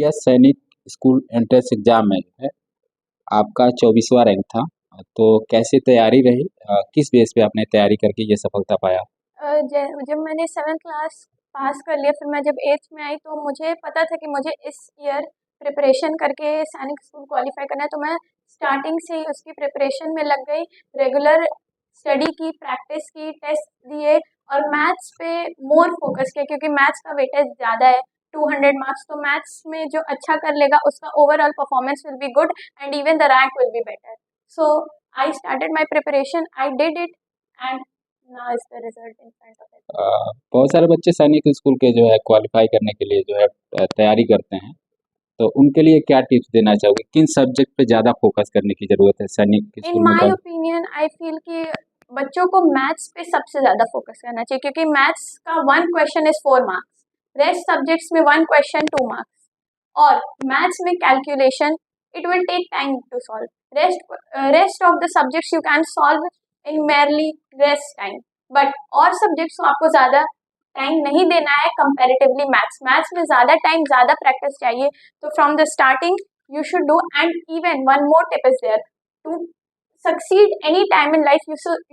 यह सैनिक school entrance exam में जो है आपका 24वां रैंक था। तो कैसे तैयारी रही? किस बेस पे आपने तैयारी करके ये सफलता पाया? जब मैंने 7th क्लास पास कर लिया, फिर मैं जब 8th में आई तो मुझे पता था कि मुझे इस ईयर प्रिपरेशन करके सैनिक स्कूल क्वालिफाई करना है। तो मैं स्टार्टिंग से ही उसकी प्रिपरेशन में लग गई, रेगुलर स्टडी की, प्रैक्टिस की, टेस्ट दिए और मैथ्स पे मोर फोकस किया क्योंकि मैथ्स का वेटेज ज़्यादा है, 200 मार्क्स। तो मैथ्स में जो अच्छा कर लेगा उसका overall performance will be good and even the rank will be better. So I started my preparation, I did it and now is the result in front of it. बहुत सारे बच्चे सैनिक स्कूल के जो है क्वालिफाई करने के लिए जो है तैयारी करते हैं। तो उनके लिए क्या टिप्स देना चाहोगे? किन सब्जेक्ट पे ज़्यादा फोकस करने की ज़रूरत है सैनिक In स्कूल में? my opinion, I feel कि बच्चों को मैथ्स पे सबसे ज़्यादा फोकस करना चाहिए क्योंकि मैथ्स का 1 question is 4 marks, rest subjects में 1 क्वेश्चन 2 मार्क्स और मैथ्स में calculation it will take time to solve. Rest of the subjects you can solve in merely rest time, but और सब्जेक्ट्स को आपको ज़्यादा टाइम नहीं देना है कंपैरेटिवली मैथ्स में ज़्यादा टाइम, ज़्यादा प्रैक्टिस चाहिए। तो from the starting you should do, and even one more tip is there to succeed any time in life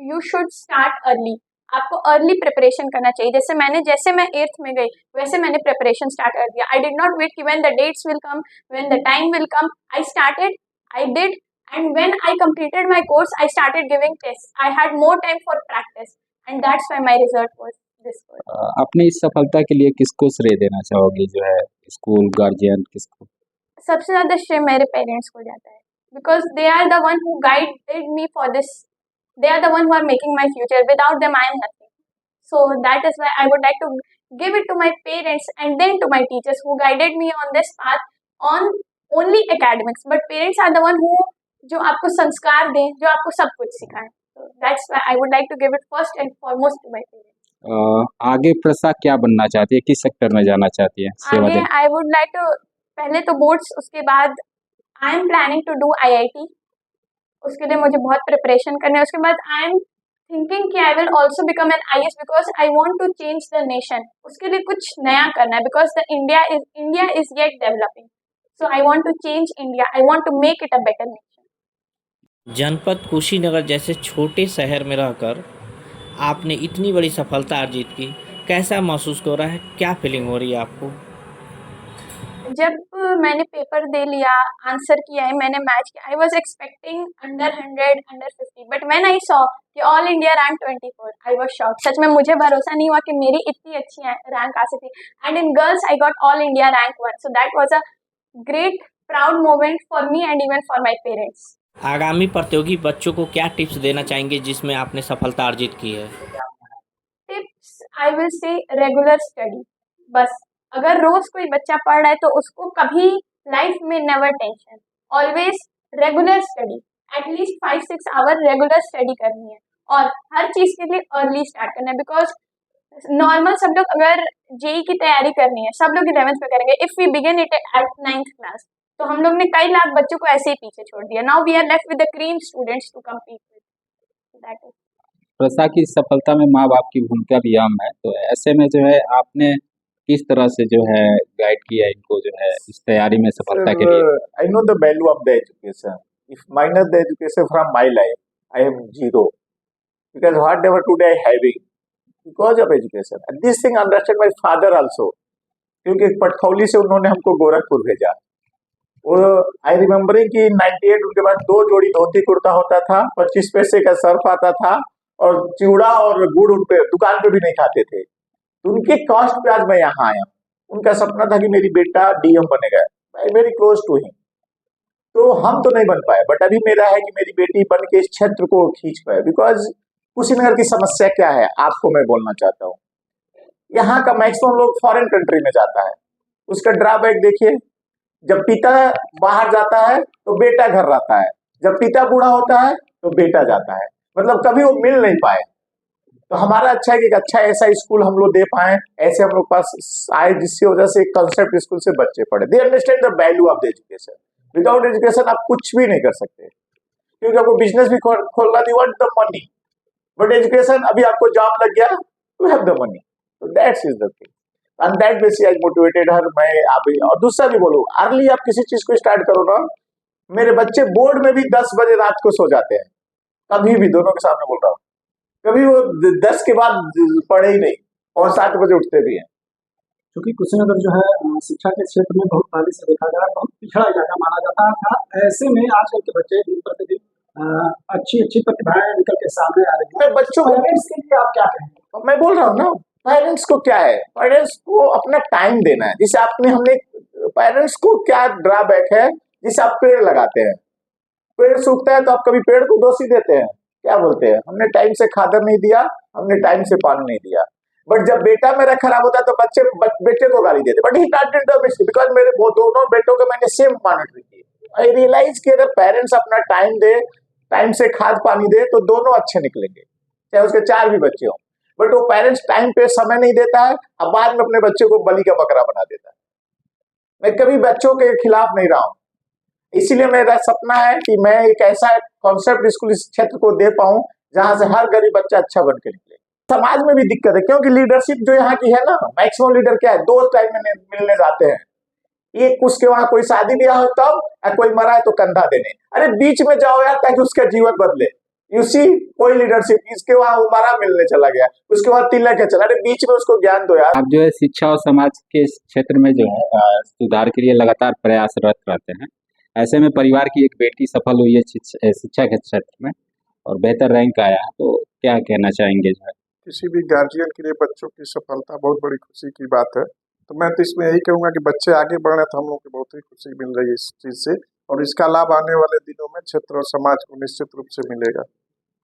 you should start early. आपको अर्ली प्रिपरेशन करना चाहिए। जैसे मैं 8th में गई वैसे मैंने प्रिपरेशन स्टार्ट कर दिया। आई डिड नॉट वेट कि when the dates will come, when the time will come, I started, I did and when I completed my course I started giving test. I had more time for practice and that's why my result was this good. अपनी इस सफलता के लिए किसको श्रेय देना चाहोगे? जो है स्कूल गार्जियन किसको? सबसे ज़्यादा श्रेय मेरे पेरेंट्स को जाता है because they are the one who guided me for this, they are the one who are making my future. Without them I am nothing. So that is why I would like to give it to my parents and then to my teachers who guided me on this path on only academics, but parents are the one who जो आपको संस्कार दें, जो आपको सब कुछ सिखाएं. So that's why I would like to give it first and foremost to my parents. आगे प्रसा क्या बनना चाहती है? किस सेक्टर में जाना चाहती है? सेवा आगे देने? I would like to, पहले तो बोर्ड्स, उसके बाद I am planning to do IIT. उसके लिए मुझे बहुत प्रिपरेशन करना है। उसके बाद आई एम थिंकिंग कि I will also become an IAS because I want to change the nation. उसके लिए कुछ नया करना है because the India is yet developing. So I want to change India, I want to make it a better nation. जनपद कुशीनगर जैसे छोटे शहर में रहकर आपने इतनी बड़ी सफलता अर्जित की, कैसा महसूस हो रहा है? क्या फीलिंग हो रही है आपको? जब मैंने पेपर दे लिया, आंसर किया है, मैंने मैच किया, I was expecting under 100, under 50, but when I saw कि all India rank 24, I was shock. सच में मुझे भरोसा नहीं हुआ कि मेरी इतनी अच्छी रैंक आ सकती। And in girls I got all India rank 1, so that was a great proud moment for me and even for my parents. आगामी प्रतियोगी बच्चों को क्या टिप्स देना चाहेंगे जिसमें आपने सफलता अर्जित की है? Tips I will say regular study. बस अगर रोज कोई बच्चा पढ़ रहा है तो उसको कभी लाइफ में never tension, always regular study, at least 5-6 hour regular study करनी है और हर चीज के लिए अर्ली स्टार्ट करना है। बिकॉज नॉर्मल सब लोग अगर जेई की तैयारी करनी है, सब लोग 11th में करेंगे। If we begin it at 9th class, तो हम लोग ने कई लाख बच्चों को ऐसे ही पीछे छोड़ दिया। Now we are left with the cream students to compete with. That is. प्रसा की सफलता में माँ बाप की भूमिका भी अहम है। तो ऐसे में जो है आपने किस तरह से जो है गाइड किया इनको जो है इस तैयारी में सफलता के लिए? I know the value of the education. If minus the education from my life, I am zero. Because whatever today I having, because of education. And this thing understand my father also. क्योंकि पटखौली से उन्होंने हमको गोरखपुर भेजा। वो आई remembering कि 98 उनके बाद 2 जोड़ी धोती कुर्ता होता था, 25 पैसे का सर्फ आता था और चिवड़ा और गुड़ उन पे दुकान पे भी नहीं खाते थे। उनके कॉस्ट पे आज मैं यहाँ आया। उनका सपना था कि मेरी बेटा DM बनेगा। I very close to him. तो हम तो नहीं बन पाए, बट अभी मेरा है कि मेरी बेटी बन के इस क्षेत्र को खींच पाए। बिकॉज कुशीनगर की समस्या क्या है आपको मैं बोलना चाहता हूँ। यहाँ का मैक्सिमम लोग फॉरेन कंट्री में जाता है। उसका ड्रॉबैक देखिए, जब पिता बाहर जाता है तो बेटा घर रहता है, जब पिता बूढ़ा होता है तो बेटा जाता है, मतलब कभी वो मिल नहीं पाए। तो हमारा अच्छा है कि अच्छा ऐसा स्कूल हम लोग दे पाए, ऐसे हम लोग पास आए जिसकी वजह से कंसेप्ट स्कूल से बच्चे पढ़े। They understand the value of the education. Without education आप कुछ भी नहीं कर सकते, क्योंकि आपको बिजनेस भी खोलना, you want the money, but education अभी आपको जॉब लग गया, यू हैव द मनी। तो that's is the thing. And that basis I motivated her. मैं अभी और दूसरा भी बोलूं, अर्ली आप किसी चीज को स्टार्ट करो ना। मेरे बच्चे बोर्ड में भी 10 बजे रात को सो जाते हैं, कभी भी, दोनों के सामने बोल रहा हूँ, कभी वो 10 के बाद पढ़े ही नहीं, और 7 बजे उठते भी हैं। क्योंकि कुशीनगर जो है शिक्षा के क्षेत्र में बहुत पहले से देखा गया है, बहुत पिछड़ा इलाका माना जाता था। ऐसे में आजकल के बच्चे दिन प्रतिदिन अच्छी अच्छी प्रतिभाएं निकल के सामने आ रही मैं बच्चों को, पेरेंट्स के लिए आप क्या कहेंगे? मैं बोल रहा हूँ ना, पेरेंट्स को क्या है, पेरेंट्स को अपना टाइम देना है। जैसे हमने पेरेंट्स को क्या ड्रॉबैक है, जैसे आप पेड़ लगाते हैं, पेड़ सूखता है तो आप कभी पेड़ को दोषी देते हैं, क्या बोलते हैं, हमने टाइम से खादर नहीं दिया, हमने टाइम से पानी नहीं दिया। बट जब बेटा मेरा खराब होता है तो बेटे को गाली देते, but he started the mistake because मेरे वो दोनों बेटों को मैंने सेम मॉनिटरिंग की। आई रियलाइज कि अगर पेरेंट्स अपना टाइम दे, टाइम से खाद पानी दे, तो दोनों अच्छे निकलेंगे, चाहे उसके 4 भी बच्चे हों। बट वो पेरेंट्स टाइम पे समय नहीं देता है, अब बाद में अपने बच्चे को बलि का बकरा बना देता है। मैं कभी बच्चों के खिलाफ नहीं रहा हूं, इसीलिए मेरा सपना है कि मैं एक ऐसा कॉन्सेप्ट स्कूल इस क्षेत्र को दे पाऊं जहां से हर गरीब बच्चा अच्छा बन के निकले। समाज में भी दिक्कत है, क्योंकि लीडरशिप जो यहाँ की है ना, मैक्सिमम लीडर क्या है, 2 टाइम में मिलने जाते हैं। एक उसके वहां कोई शादी ब्याह हो तब, या कोई मरा है तो कंधा देने, अरे बीच में जाओ यार ताकि उसका जीवन बदले। यू सी, कोई लीडरशिप, इसके वहां उमरा मिलने चला गया, उसके बाद तिलक है चला, अरे बीच में उसको ज्ञान दो यार। आप जो है शिक्षा और समाज के इस क्षेत्र में जो है सुधार के लिए लगातार प्रयासरत रहते हैं। ऐसे में परिवार की एक बेटी सफल हुई है शिक्षा के क्षेत्र में और बेहतर रैंक आया है, तो क्या कहना चाहेंगे जो है? किसी भी गार्जियन के लिए बच्चों की सफलता बहुत बड़ी खुशी की बात है। तो मैं तो इसमें यही कहूँगा कि बच्चे आगे बढ़ रहे हैं तो हम लोग को बहुत ही खुशी मिल रही है इस चीज़ से, और इसका लाभ आने वाले दिनों में क्षेत्र और समाज को निश्चित रूप से मिलेगा।